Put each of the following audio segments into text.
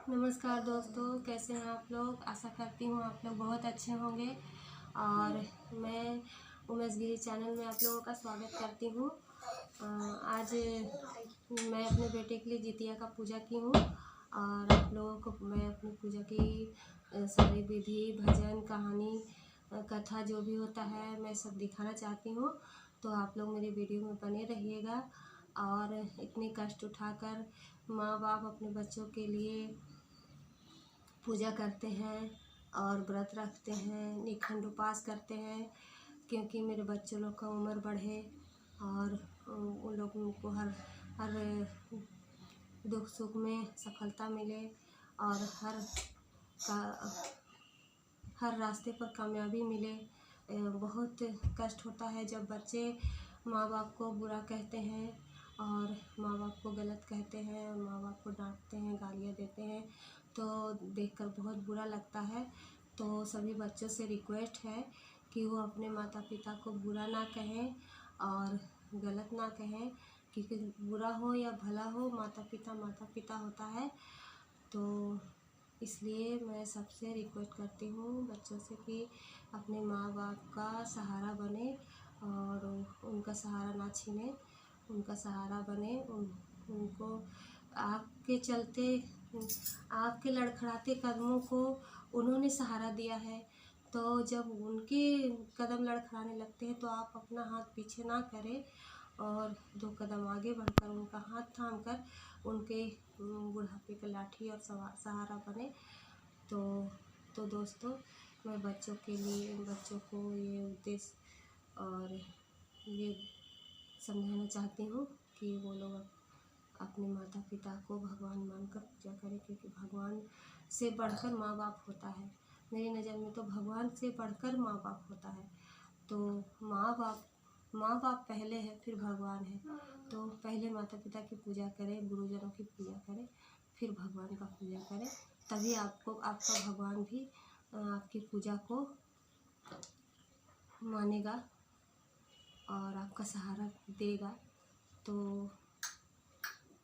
नमस्कार दोस्तों, कैसे हैं आप लोग। आशा करती हूँ आप लोग बहुत अच्छे होंगे। और मैं उमेश गिरी चैनल में आप लोगों का स्वागत करती हूँ। आज मैं अपने बेटे के लिए जितिया का पूजा की हूँ और आप लोगों को मैं अपनी पूजा की सारी विधि, भजन, कहानी, कथा जो भी होता है मैं सब दिखाना चाहती हूँ। तो आप लोग मेरी वीडियो में बने रहिएगा। और इतने कष्ट उठाकर माँ बाप अपने बच्चों के लिए पूजा करते हैं और व्रत रखते हैं, निखंड उपास करते हैं, क्योंकि मेरे बच्चों लोग का उम्र बढ़े और उन लोगों को हर हर दुख सुख में सफलता मिले और हर रास्ते पर कामयाबी मिले। बहुत कष्ट होता है जब बच्चे माँ बाप को बुरा कहते हैं और माँ बाप को गलत कहते हैं, माँ बाप को डांटते हैं, गालियाँ देते हैं, तो देखकर बहुत बुरा लगता है। तो सभी बच्चों से रिक्वेस्ट है कि वो अपने माता पिता को बुरा ना कहें और गलत ना कहें, क्योंकि बुरा हो या भला हो माता पिता होता है। तो इसलिए मैं सबसे रिक्वेस्ट करती हूँ बच्चों से कि अपने माँ बाप का सहारा बने और उनका सहारा ना छीने, उनका सहारा बने। उनको आपके चलते, आपके लड़खड़ाते कदमों को उन्होंने सहारा दिया है, तो जब उनके कदम लड़खड़ाने लगते हैं तो आप अपना हाथ पीछे ना करें और 2 कदम आगे बढ़कर उनका हाथ थामकर उनके बुढ़ापे का लाठी और सहारा बने। तो दोस्तों, मैं बच्चों को ये उद्देश्य और ये समझाना चाहती हूँ कि वो लोग अपने माता पिता को भगवान मानकर पूजा करें, क्योंकि भगवान से बढ़कर माँ बाप होता है। मेरी नज़र में तो भगवान से बढ़कर माँ बाप होता है। तो माँ बाप पहले है, फिर भगवान है। तो पहले माता पिता की पूजा करें, गुरुजनों की पूजा करें, फिर भगवान का पूजा करें, तभी आपका भगवान भी आपकी पूजा को मानेगा और आपका सहारा देगा। तो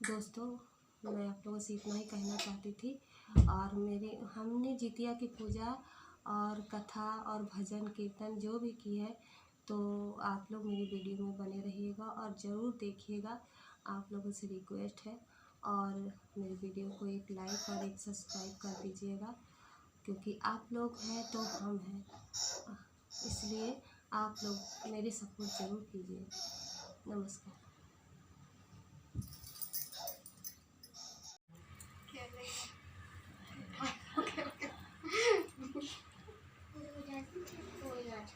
दोस्तों, मैं आप लोगों से इतना ही कहना चाहती थी। और हमने जितिया की पूजा और कथा और भजन कीर्तन जो भी की है, तो आप लोग मेरी वीडियो में बने रहिएगा और ज़रूर देखिएगा। आप लोगों से रिक्वेस्ट है और मेरी वीडियो को एक लाइक और एक सब्सक्राइब कर दीजिएगा, क्योंकि आप लोग हैं तो हम हैं, इसलिए आप लोग मेरी सपोर्ट ज़रूर कीजिए। नमस्कार।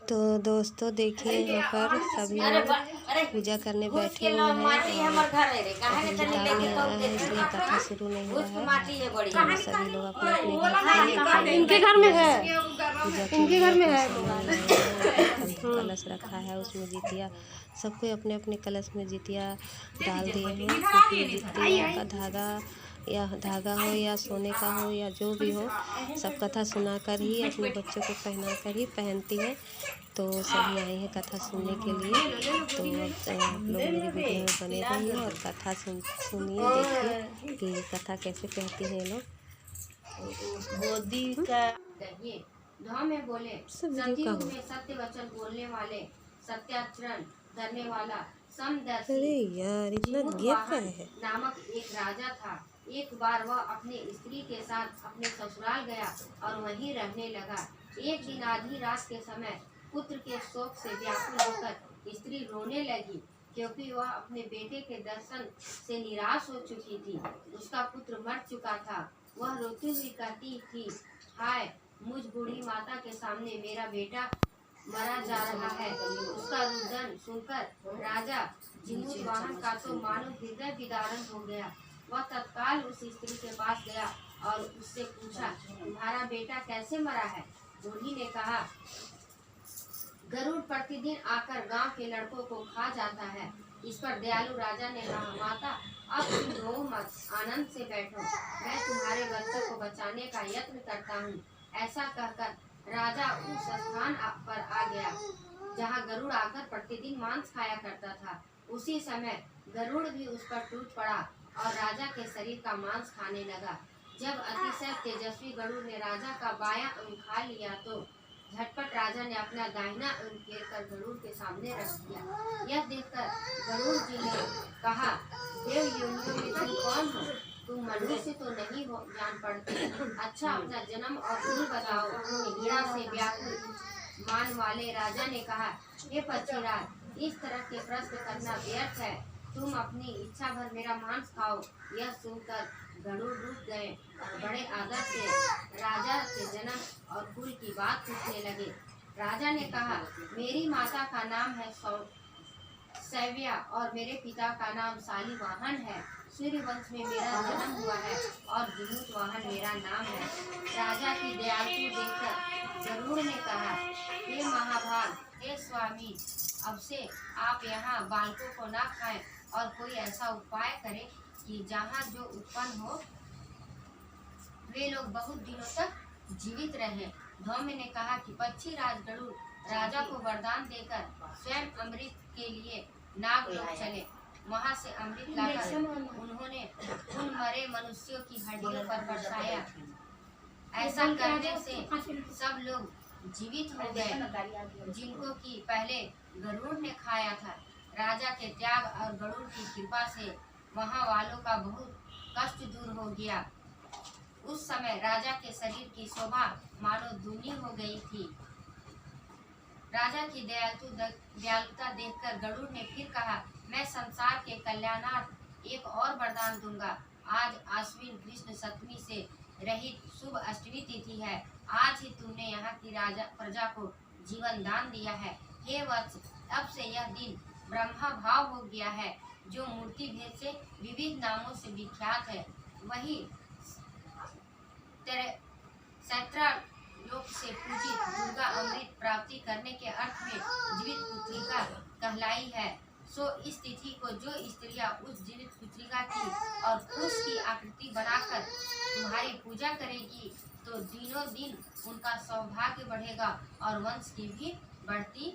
तो दोस्तों देखिए, यहाँ पर सभी लोग पूजा करने बैठे हुए हैं और अभी टाइम नहीं आया है, इसलिए कथा शुरू नहीं हुआ है। तो सभी लोग अपने अपने इनके घर में है, इनके घर में है कलश रखा है, उसमें जितिया सबको अपने अपने कलश में जितिया डाल दिए हैं, क्योंकि जितिया का धागा हो या सोने का हो या जो भी हो, सब कथा सुनाकर ही अपने बच्चों को पहनाकर ही पहनती है। तो सभी आए हैं कथा सुनने के लिए। तो आप लोग मेरी वीडियो में बने रहिए और कथा सुनिए, देखिए कि कथा कैसे कहती है लोग। गोदी का कहिए में बोले सतयुग में सत्य वचन बोलने वाले, सत्याचरण करने वाला, समदर्शी। अरे यार, इतना गैप का है। नामक एक राजा था। एक बार वह अपनी स्त्री के साथ अपने ससुराल गया और वहीं रहने लगा। एक दिन आधी रात के समय पुत्र के शोक से व्याकुल होकर स्त्री रोने लगी, क्योंकि वह अपने बेटे के दर्शन से निराश हो चुकी थी। उसका पुत्र मर चुका था। वह रोती हुई कहती थी, हाय मुझ बूढ़ी माता के सामने मेरा बेटा मरा जा रहा है। उसका रुदन सुनकर राजा जिमूतवाहन का तो मानो हृदय विदारण हो गया। वह तत्काल उस स्त्री के पास गया और उससे पूछा, तुम्हारा बेटा कैसे मरा है? बूढ़ी ने कहा, गरुड़ प्रतिदिन आकर गांव के लड़कों को खा जाता है। इस पर दयालु राजा ने कहा, माता अब तुम रो मत, आनंद से बैठो, मैं तुम्हारे बच्चों को बचाने का यत्न करता हूँ। ऐसा कहकर राजा उस स्थान पर आ गया जहाँ गरुड़ आकर प्रतिदिन मांस खाया करता था। उसी समय गरुड़ भी उस पर टूट पड़ा और राजा के शरीर का मांस खाने लगा। जब अतिशय तेजस्वी गरुड़ ने राजा का बायां अंग खा लिया तो झटपट राजा ने अपना दाहिना अंग फेर कर गरुड़ के सामने रख दिया। यह देखकर गरुड़ जी ने कहा, देव योनियों में तुम कौन हो? तुम मनुष्य तो नहीं हो जान पड़ते। अच्छा, अपना जन्म और कुल बताओ। पीड़ा से व्याकुल मान वाले राजा ने कहा, हे पक्षीराज, इस तरह के प्रश्न करना व्यर्थ है। तुम अपनी इच्छा भर मेरा मांस खाओ। यह सुनकर गरुड़ रुक गए और बड़े आदर से राजा के जन्म और कुल की बात पूछने लगे। राजा ने कहा, मेरी माता का नाम है सैव्या और मेरे पिता का नाम शालिवाहन है। सूर्य वंश में मेरा जन्म हुआ है और जिमूतवाहन मेरा नाम है। राजा की दयालु देखकर गरुड़ ने कहा, हे महाभाग, हे स्वामी, अब से आप यहाँ बालकों को ना खाएं और कोई ऐसा उपाय करें कि जहाँ जो उत्पन्न हो वे लोग बहुत दिनों तक जीवित रहें। धौम्य ने कहा कि पक्षी राज गरुड़ राजा को वरदान देकर स्वयं अमृत के लिए नागलोक चले। वहां से अमृत लाकर उन्होंने उन मरे मनुष्यों की हड्डियों पर बरसाया। ऐसा करने से सब लोग जीवित हो गए जिनको कि पहले गरुड़ ने खाया था। राजा के त्याग और गरुड़ की कृपा से वहां वालों का बहुत कष्ट दूर हो गया। उस समय राजा के शरीर की शोभा मानो दूनी हो गई थी। राजा की दयालुता देखकर गरुड़ ने फिर कहा, मैं संसार के कल्याणार्थ एक और वरदान दूंगा। आज आश्विन कृष्ण सप्तमी से रहित शुभ अष्टमी तिथि है। आज ही तुमने यहाँ की राजा प्रजा को जीवन दान दिया है। हे वत्स, अब से यह दिन ब्रह्मा भाव हो गया है, जो मूर्ति भेद से विविध नामों से विख्यात है। वही सैत्रा लोक से पूजित दुर्गा अमृत प्राप्ति करने के अर्थ में जीवित पुत्रिका कहलाई है। सो इस तिथि को जो स्त्रियां उस जीवित पुत्रिका की और पुरुष की आकृति बनाकर तुम्हारी पूजा करेगी तो दिनों दिन उनका सौभाग्य बढ़ेगा और वंश की भी बढ़ती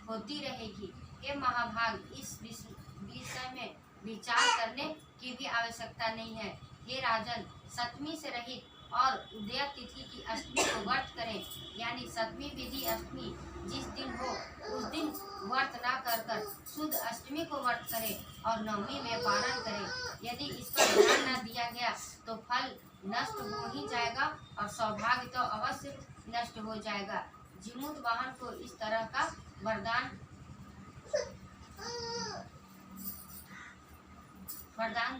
होती रहेगी। हे महाभाग, इस विषय में विचार करने की भी आवश्यकता नहीं है। हे राजन, सप्तमी से रहित और उदय तिथि की अष्टमी को व्रत करें, यानी सप्तमी विधि अष्टमी जिस दिन हो उस दिन व्रत न कर कर शुद्ध अष्टमी को व्रत करें और नवमी में पारण करें। यदि इस पर ध्यान न दिया गया तो फल नष्ट हो ही जाएगा और सौभाग्य तो अवश्य नष्ट हो जाएगा। जिमूतवाहन को इस तरह का वरदान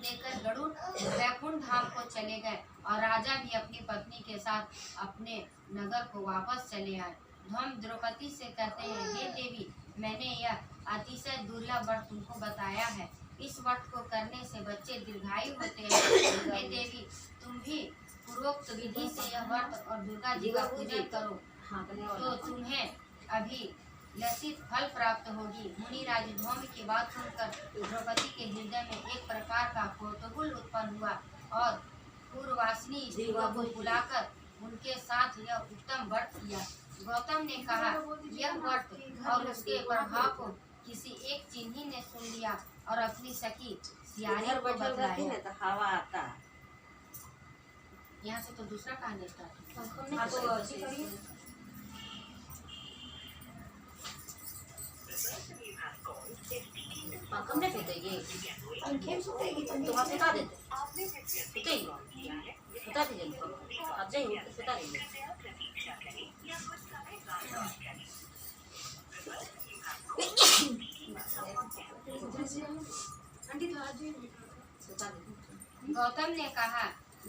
देकर गरुड़ वैकुंठ धाम को चले गए और राजा भी अपनी पत्नी के साथ अपने नगर को वापस चले आए। धौम्य द्रौपदी से कहते हैं, हे देवी, मैंने यह अतिशय दुर्लभ व्रत तुमको बताया है। इस व्रत को करने से बच्चे दीर्घायु होते हैं। हे देवी, तुम भी पूर्वोक्त विधि से यह व्रत और दुर्गा जी का पूजन करो तो तुम्हें अभी लसित फल प्राप्त होगी। मुनिराज धौम्य की बात सुनकर द्रौपदी के हृदय में एक प्रकार का कौतूहल उत्पन्न हुआ और पूर्ववासिनी स्त्रियों को बुलाकर उनके साथ यह उत्तम व्रत किया। गौतम ने कहा, यह व्रत और उसके प्रभाव को किसी एक चिन्ही ने सुन लिया और अपनी सखी सियारी को बतलाया। यहाँ से तो दूसरा कहानी स्टार्ट। कम नहीं पीते ये तो आप बता देते बता दीजिए आप जाइए बता दीजिए। गौतम ने कहा,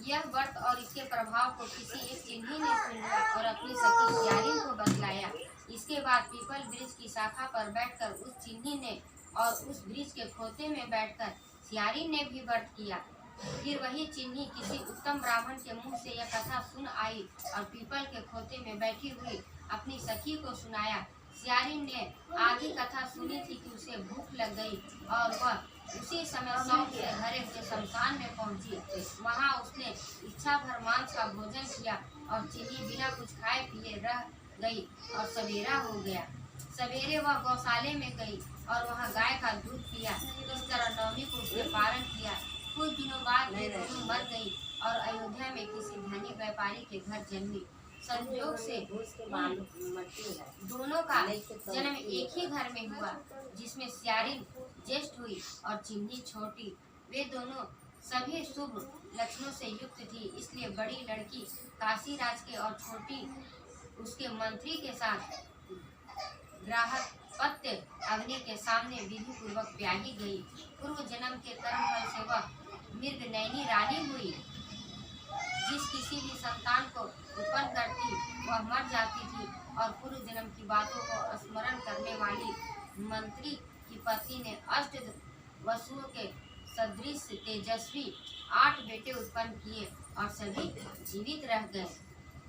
यह व्रत और इसके प्रभाव को किसी एक चिन्ही ने सुना और अपनी सखी सियारी को बतलाया। इसके बाद पीपल वृक्ष की शाखा पर बैठकर उस चिन्ही ने और उस वृक्ष के खोते में बैठकर सियारी ने भी व्रत किया। फिर वही चिन्ही किसी उत्तम ब्राह्मण के मुंह से यह कथा सुन आई और पीपल के खोते में बैठी हुई अपनी सखी को सुनाया। सियारी ने आधी कथा सुनी थी कि उसे भूख लग गई और वह उसी समय शौक से भरे हुए शमशान में पहुंची। वहां उसने इच्छा भर मांस का भोजन किया और चिन्ही बिना कुछ खाए पिए रह गई और सवेरा हो गया। सवेरे वह गौशाले में गई और वहां गाय का दूध पिया। इस तरह नवमी को उसने पारण किया। कुछ दिनों बाद दोनों मर गई और अयोध्या में किसी व्यापारी के घर जन्मी। संयोग से दोनों का जन्म एक ही घर में हुआ, जिसमें सियारिन ज्येष्ठ हुई और चिन्नी छोटी। वे दोनों सभी शुभ लक्षणों से युक्त थी, इसलिए बड़ी लड़की काशी राज के और छोटी उसके मंत्री के साथ ग्राहक पत्य अग्नि के सामने विधि पूर्वक ब्याही गई। पूर्व जन्म के कर्म फल से वह मृग नैनी रानी हुई। जिस किसी भी संतान को उत्पन्न करती वह मर जाती थी, और पूर्व जन्म की बातों को स्मरण करने वाली मंत्री की पत्नी ने अष्ट वसुओं के सदृश तेजस्वी 8 बेटे उत्पन्न किए और सभी जीवित रह गए।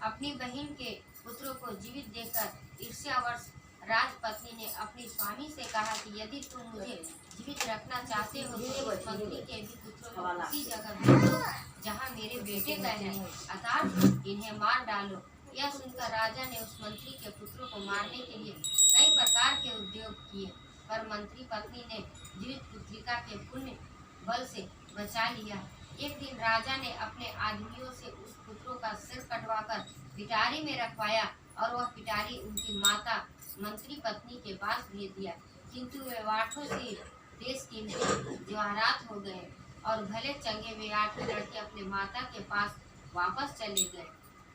अपनी बहन के पुत्रों को जीवित देखकर ईर्ष्यावश राजपत्नी ने अपनी स्वामी से कहा कि यदि तुम मुझे जीवित रखना चाहते हो तो इस मंत्री के भी पुत्रों को उसी जगह भेजो जहाँ मेरे बेटे गए हैं, अर्थात इन्हें मार डालो। यह सुनकर राजा ने उस मंत्री के पुत्रों को मारने के लिए कई प्रकार के उद्योग किए, पर मंत्री पत्नी ने जीवित पुत्रिका के पुण्य बल से बचा लिया। एक दिन राजा ने अपने आदमियों से उस पुत्रों का सिर कटवाकर पिटारी में रखवाया, और वह पिटारी उनकी माता मंत्री पत्नी के पास भेज दिया। किंतु वे 8 से देश की जवाहरात हो गए, और भले चंगे वे 8 लड़के अपने माता के पास वापस चले गए।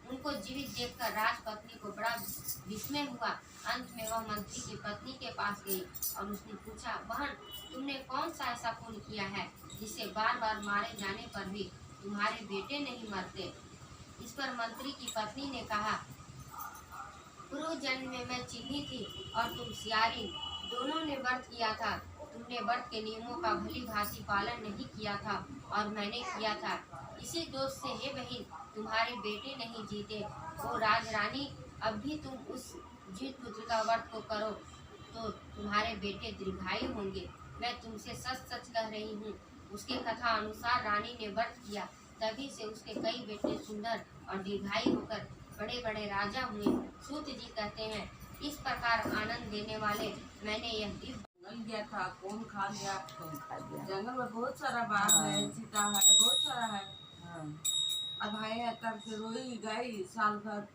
उनको जीवित देखकर राजपत्नी को बड़ा विस्मय हुआ। अंत में वह मंत्री की पत्नी के पास गई और उसने पूछा, बहन, तुमने कौन सा ऐसा पुण्य किया है जिससे बार बार मारे जाने पर भी तुम्हारे बेटे नहीं मरते? इस पर मंत्री की पत्नी ने कहा, पूर्व जन्म में मैं चिन्नी थी और तुम सियारी, दोनों ने व्रत किया था। तुमने व्रत के नियमों का भली भांति पालन नहीं किया था और मैंने किया था। इसी दोष से हे बहन, तुम्हारे बेटे नहीं जीते। ओ राजरानी, अब भी तुम उस जीवित पुत्र का व्रत को करो तो तुम्हारे बेटे दीर्घायु होंगे। मैं तुमसे सच सच कह रही हूँ। उसके कथा अनुसार रानी ने व्रत किया, तभी से उसके कई बेटे सुंदर और दीर्घायु होकर बड़े बड़े राजा हुए। सूत जी कहते हैं, इस प्रकार आनंद देने वाले मैंने यह दिव्य गया था। कौन खा गया? जंगल में बहुत सारा बाघ है, चीता है, बहुत सारा है। अब आए तब से रोई गई, साल भर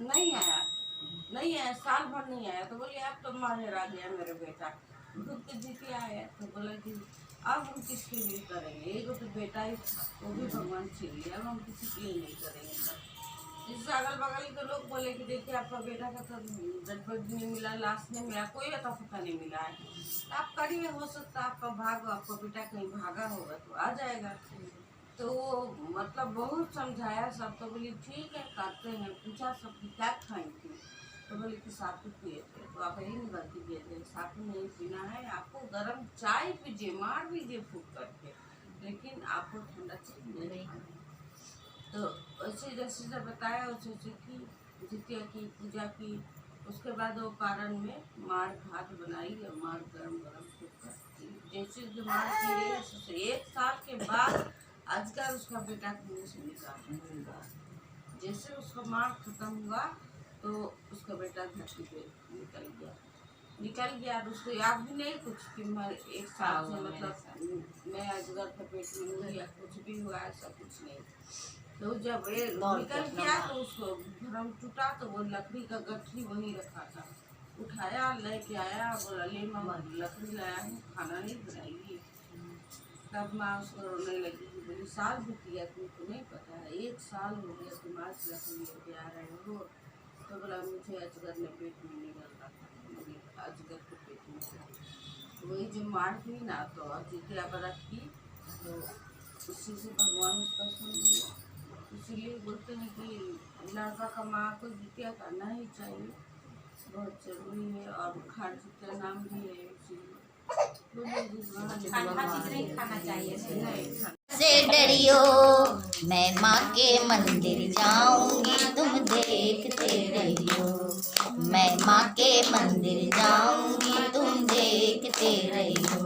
नहीं आया, साल भर नहीं आया। तो बोले अब तो मारे गया मेरा बेटा, खुद के जीते आया। तो बोला कि अब हम किसके लिए करेंगे, एक तो बेटा ही, वो भी भगवान छीन लिया, अब हम किसी के लिए नहीं करेंगे। जिससे अगल बगल के लोग बोले कि देखिए आपका बेटा का तो डेड बॉडी नहीं मिला, लाश नहीं मिला, कोई अता पता नहीं मिला है। तो आप करिए, हो सकता है आपका भाग, आपका बेटा कहीं भागा होगा तो आ जाएगा। तो वो मतलब बहुत समझाया सब। तो बोली ठीक है करते हैं। पूछा सबकी क्या खाई थी? तो बोले कि सातू पिए थे। तो आप यही गलती किए थे, सातू नहीं पीना है, आपको गर्म चाय पीजिए, मार दीजिए फूक करके, लेकिन आपको ठंडा चीज नहीं खाना। तो वैसे जैसे बताया वैसे की जितिया की पूजा की। उसके बाद वो कारण में मार भात बनाई और मार गरम जैसे जो मार की 1 साल के बाद अजगर उसका बेटा कुएं से निकाला। जैसे उसका मार खत्म हुआ तो उसका बेटा धरती पे निकल गया और उसको याद भी नहीं कुछ कि मैं 1 साल से मतलब मैं अजगर के पेट में हूँ या कुछ भी हुआ, ऐसा कुछ नहीं। तो जब ये निकल गया तो उसको भरम टूटा, तो वो लकड़ी का गठरी वहीं रखा था, उठाया लेके आया, बोला ले मामा लकड़ी लाया हूँ, खाना नहीं बनाएगी। तब माँ उसको रोने लगी, बोली साल बीत गया, तुमको नहीं पता है, 1 साल हो गया तुम आज लकड़ी लेके आ रहे हो। तो बोला मुझे अजगर ने पेट में निकल रहा था, अजगर के पेट में से वही जो मार की ना, तो जितिया व्रत की, तो उसी से भगवान उसका सुन लिया। इसीलिए बोलते हैं कि लड़का का माँ को जितिया करना ही चाहिए, बहुत जरूरी है। और खाट जितिया नाम भी है, इसीलिए खाना चाहिए से डरियो, मैं माँ के मंदिर जाऊंगी, तुम देखते रहियो। मैं माँ के मंदिर जाऊंगी, तुम देखते रहियो।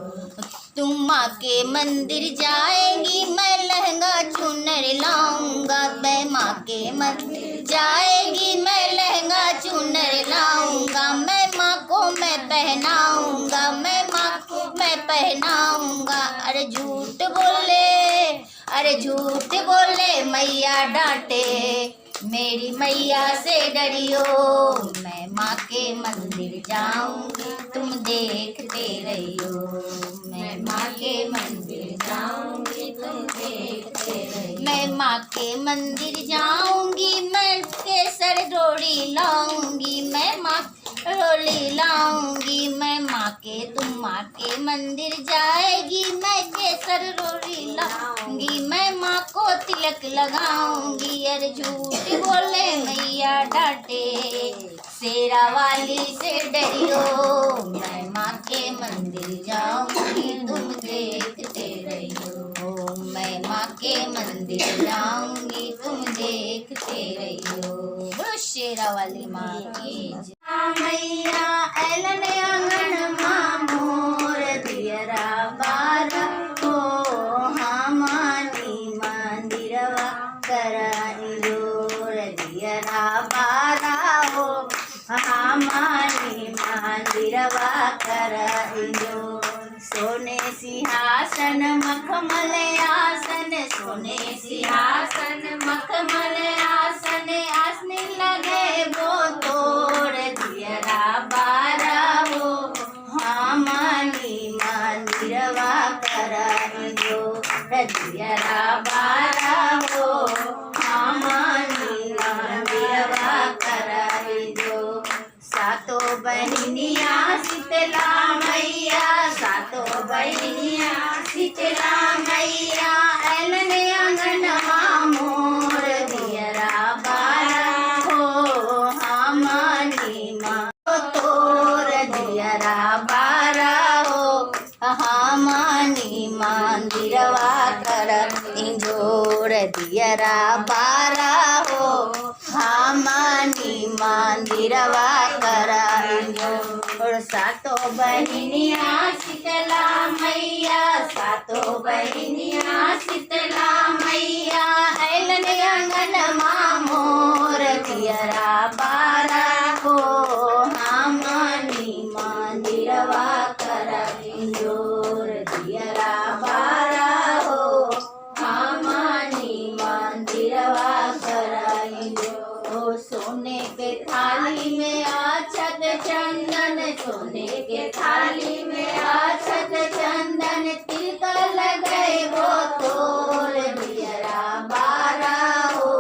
तुम माँ के मंदिर जाएगी, मैं लहंगा चुनर लाऊंगा। मैं माँ के मंदिर जाएगी, मैं लहंगा चुनर लाऊंगा। मैं माँ को मैं पहनाऊंगा, मैं माँ को मैं पहनाऊंगा। अरे झूठ बोले, अरे झूठ बोले मैया डांटे, मेरी मैया से डरियो। मैं माँ के मंदिर जाऊंगी तुम देखते रहियो, मैं माँ के मंदिर जाऊंगी तुम देखते रहियो। मैं माँ के मंदिर जाऊंगी, मैं केसर रोड़ी लाऊंगी, मैं माँ रोली लाऊंगी, मैं माँ के, तुम माँ के मंदिर जाएगी, मैं केसर रोली लाऊंगी, मैं माँ को तिलक लगाऊंगी। अरे झूठ बोले मैया डांटे, शेरा वाली से डरियो। मैं माँ के मंदिर जाऊंगी तुम देखते रहियो, मैं माँ के मंदिर जाऊंगी तुम देखते रहियो। बोलो शेरा वाली माँ की जय। मैया ऐलन आंगन मोर दियरा बार हो, हमानी मंदिरवा कराई जोर दियरा बारा हो, हमानी मंदिरवा कराई जोर। सोने सिंहासन मखमल आसन, सोने सिंहासन मखमल आसन, आसन लगे वो तोड़ दियरा बारा हो, हमानी मंदिरवा कराई जोर दियरा बारा हो, हमानी मंदिरवा कराई जोर। सातो बहनिया शीतला मैया, सातो बहनिया शीतला मैया, ऐलन आंगनवा मोर दियरा बारा हो, हमानी माँ तोर दियरा बारा हो, हमानी मंदिरवा कर जोर दियरा बारा हो, हमानी मंदिरवा कर जोर। सातो बहनिया शीतला मैया, सातो बहनिया शीतला मैया, ऐलन आंगनवा मोर दियरा बारा हो, हमानी मंदिरवा कर जोर दियरा बारा हो, हमानी मंदिरवा कराई जो। सोने के थाली में आछत चंदन, सोने के थाली में आछत चंदन, तिलक लगे वो तोर दियरा बारा हो,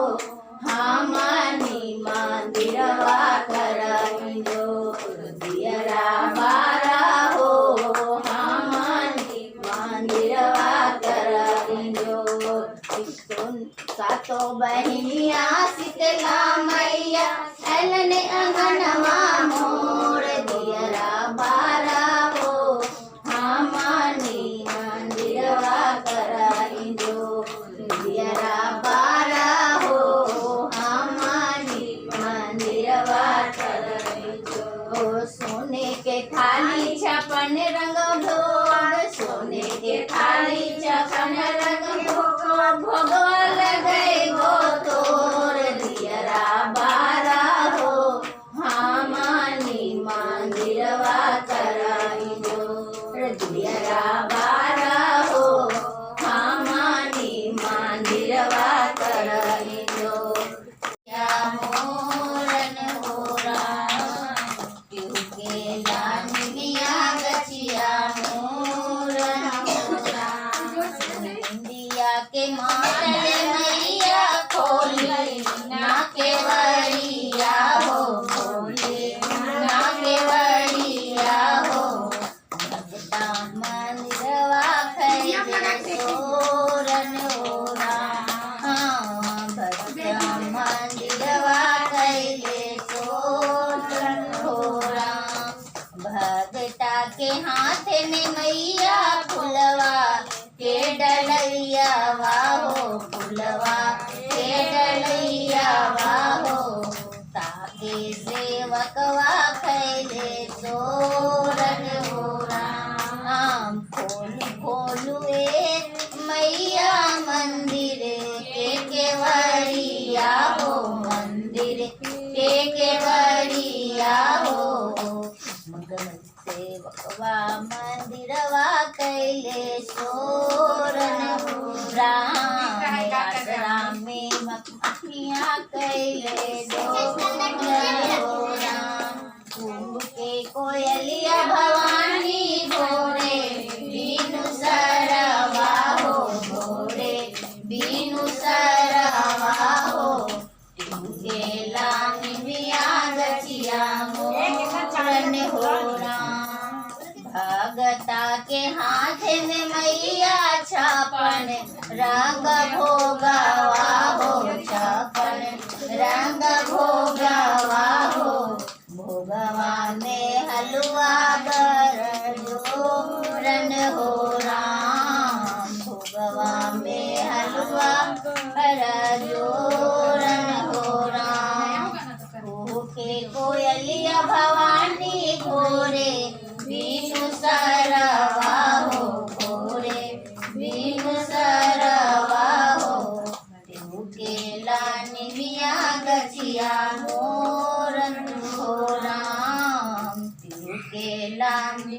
हमानी मंदिरवा कराई जोर दियरा बारा हो, हमानी मंदिरवा कराई जोर। सातो बहनिया शीतला मैया, ऐलन आंगनवा मोर दियरा बारा हो, हमानी मंदिरवा कराई जोर दियरा बारा हो, हमानी मंदिरवा कराई जोर। सोने के थाली छपन रंग भोग, सोने के थाली छपन रंग भोग, भोगवा लगे वो तोर दियरा बारा हो, हमानी मंदिरवा कराई जोर दियरा बारा हो, हमानी मंदिरवा कराई जोर। या मोरन होरा केहू के दान मिया गछिया, मोरन होरा इंदिया के मातल मैया खोली ना केवड़िया हो, खोली ना केवड़िया हो, भगता मंदिरवा खैले सोरन होरा, हाँ भगता मंदिरवा खैले सोरन होरा। भगता के हाथ में मैया फुलवा के डलैया वाहो, फुलवा के डलैया वाहो, ताके सेवकवा खैले सोरन होरा। आम खोलू खोलू ए मैया मंदिर के केवड़िया हो, मंदिर के केवड़िया हो, मगन सेवकवा मंदिरवा कैले सोरन होरा। अखियाँ कैले डोरन हो राम कुंभ के कोयलिया भवानी भोरे बीनु सरवा हो भोरे बीनु सरवा हो के लानी मिया गचिया मोरन हो राम भगता के हाथ में मैया छापन रंग भोगवा हो छापन रंग भोगवा हो भोगवा में हलवा बरन हो राम भोगवा में हलवा बरन हो राम के कोयलिया भवानी घोरे बीनु सरवा हो घोरे बीनु सरवा हो के लानी मिया गचिया मोरन हो राम के लानी